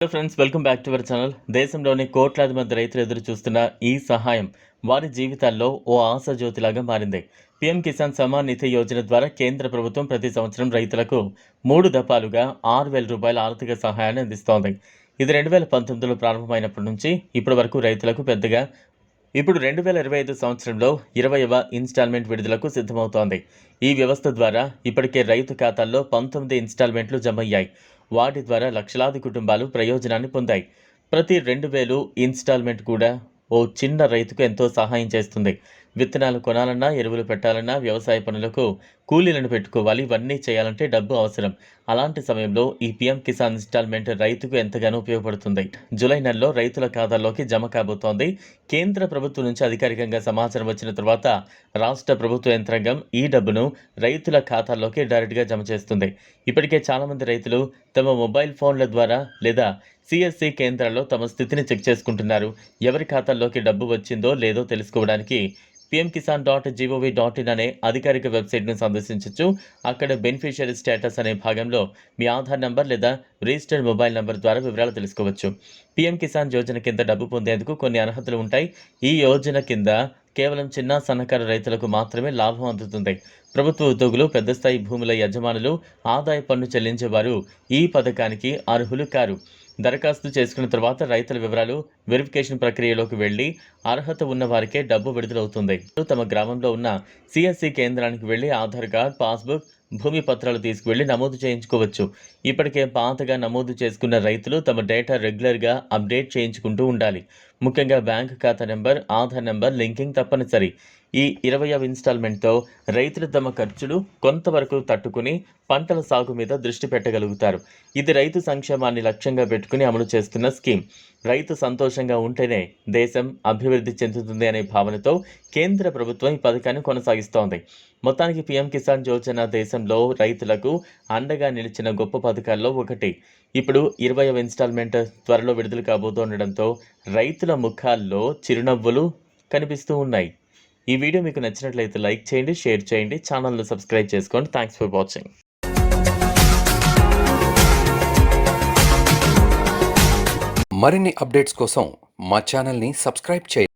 Hello friends, welcome back to our channel. దేశంలోని కోట్లాది మంది రైతులు ఎదురు చూస్తున్న ఈ సహాయం వారి జీవితాల్లో ఓ ఆశాజ్యోతిలాగా మారింది. పీఎం కిసాన్ సమ్మాన్ నిధి యోజన ద్వారా కేంద్ర ప్రభుత్వం ప్రతి సంవత్సరం రైతులకు 3 దఫాలుగా రూ. 6,000 ఆర్థిక సహాయాన్ని అందిస్తోంది. ఇది 2019లో ప్రారంభమైనప్పటి నుంచి ఇప్పటి వరకు రైతులకు పెద్దగా ఇప్పుడు 2025 సంవత్సరంలో 20వ ఇన్స్టాల్మెంట్ విడుదలకు సిద్ధమవుతోంది. ఈ వ్యవస్థ ద్వారా ఇప్పటికే రైతు ఖాతాల్లో 19 ఇన్స్టాల్మెంట్లు జమయ్యాయి. వాటి ద్వారా లక్షలాది కుటుంబాలు ప్రయోజనాన్ని పొందాయి. ప్రతి 2,000 ఇన్స్టాల్మెంట్ కూడా ఓ చిన్న రైతుకు ఎంతో సహాయం చేస్తుంది. విత్తనాలు కొనాలన్నా, ఎరువులు పెట్టాలన్నా, వ్యవసాయ పనులకు కూలీలను పెట్టుకోవాలి. ఇవన్నీ చేయాలంటే డబ్బు అవసరం. అలాంటి సమయంలో ఈ పీఎం కిసాన్ ఇన్స్టాల్మెంట్ రైతుకు ఎంతగానో ఉపయోగపడుతుంది. జూలై నెలలో రైతుల ఖాతాల్లోకి జమ కాబోతోంది. కేంద్ర ప్రభుత్వం నుంచి అధికారికంగా సమాచారం వచ్చిన తర్వాత రాష్ట్ర ప్రభుత్వ యంత్రాంగం ఈ డబ్బును రైతుల ఖాతాల్లోకి డైరెక్ట్గా జమ చేస్తుంది. ఇప్పటికే చాలామంది రైతులు తమ మొబైల్ ఫోన్ల ద్వారా లేదా సిఎస్సి కేంద్రాల్లో తమ స్థితిని చెక్ చేసుకుంటున్నారు. ఎవరి ఖాతాల్లోకి డబ్బు వచ్చిందో లేదో తెలుసుకోవడానికి pmkisan.gov.in అనే అధికారిక వెబ్సైట్ను సందర్శించవచ్చు. అక్కడ బెనిఫిషియరీ స్టేటస్ అనే భాగంలో మీ ఆధార్ నంబర్ లేదా రిజిస్టర్డ్ మొబైల్ నంబర్ ద్వారా వివరాలు తెలుసుకోవచ్చు. పీఎం కిసాన్ యోజన కింద డబ్బు పొందేందుకు కొన్ని అర్హతలు ఉంటాయి. ఈ యోజన కింద కేవలం చిన్న సన్నకారు రైతులకు మాత్రమే లాభం అందుతుంది. ప్రభుత్వ ఉద్యోగులు, పెద్ద స్థాయి భూముల యజమానులు, ఆదాయ పన్ను చెల్లించేవారు ఈ పథకానికి అర్హులు కారు. దరఖాస్తు చేసుకున్న తర్వాత రైతుల వివరాలు వెరిఫికేషన్ ప్రక్రియలోకి వెళ్లి అర్హత ఉన్న వారికే డబ్బు విడుదలవుతుంది. తమ గ్రామంలో ఉన్న సిఎస్సి కేంద్రానికి వెళ్లి ఆధార్ కార్డ్, పాస్బుక్, భూమి పత్రాలు తీసుకువెళ్లి నమోదు చేయించుకోవచ్చు. ఇప్పటికే పాతగా నమోదు చేసుకున్న రైతులు తమ డేటా రెగ్యులర్గా అప్డేట్ చేయించుకుంటూ ఉండాలి. ముఖ్యంగా బ్యాంక్ ఖాతా నెంబర్, ఆధార్ నెంబర్ లింకింగ్ తప్పనిసరి. ఈ 20వ ఇన్స్టాల్మెంట్తో రైతులు తమ ఖర్చులు కొంతవరకు తట్టుకుని పంటల సాగు మీద దృష్టి పెట్టగలుగుతారు. ఇది రైతు సంక్షేమాన్ని లక్ష్యంగా పెట్టుకుని అమలు చేస్తున్న స్కీమ్. రైతు సంతోషంగా ఉంటేనే దేశం అభివృద్ధి చెందుతుంది అనే భావనతో కేంద్ర ప్రభుత్వం ఈ పథకాన్ని కొనసాగిస్తోంది. మొత్తానికి పీఎం కిసాన్ యోజన దేశంలో రైతులకు అండగా నిలిచిన గొప్ప పథకాల్లో ఒకటి. ఇప్పుడు 20వ ఇన్స్టాల్మెంట్ త్వరలో విడుదల కాబోతుండడంతో రైతుల ముఖాల్లో చిరునవ్వులు కనిపిస్తూ ఉన్నాయి. ఈ వీడియో మీకు నచ్చినట్లయితే లైక్ చేయండి, షేర్ చేయండి, ఛానల్ను సబ్స్క్రైబ్ చేసుకోండి. Thanks for watching. మరిన్ని అప్డేట్స్ కోసం మా ఛానల్ని సబ్స్క్రైబ్ చేయండి.